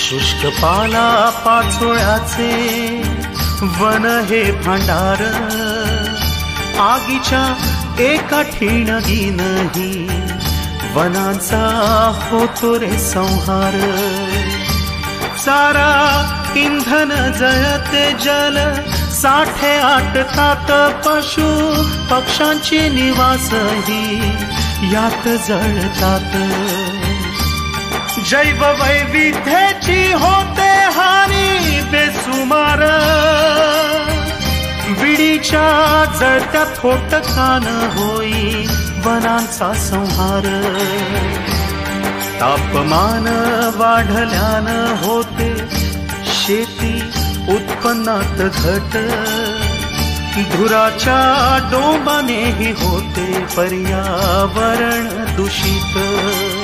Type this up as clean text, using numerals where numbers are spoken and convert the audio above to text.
शुष्क पाला पाचोळ्याचे वन हे भांडार, आगीच्या एका ठिणगीनही वनांचा होतो रे संहार। चारा इंधन जळते जल, साठे आटतात पशु पक्ष्यांचे निवासही यात जळतात। जैव वैविध्याची होते हानी बेसुमार, विडीच्या जळत्या थोटकान होई वनांचा संहार। तापमान वाढल्यान होते शेती उत्पन्नात घट, धुराच्या डोंबानेही होते पर्यावरण दूषित।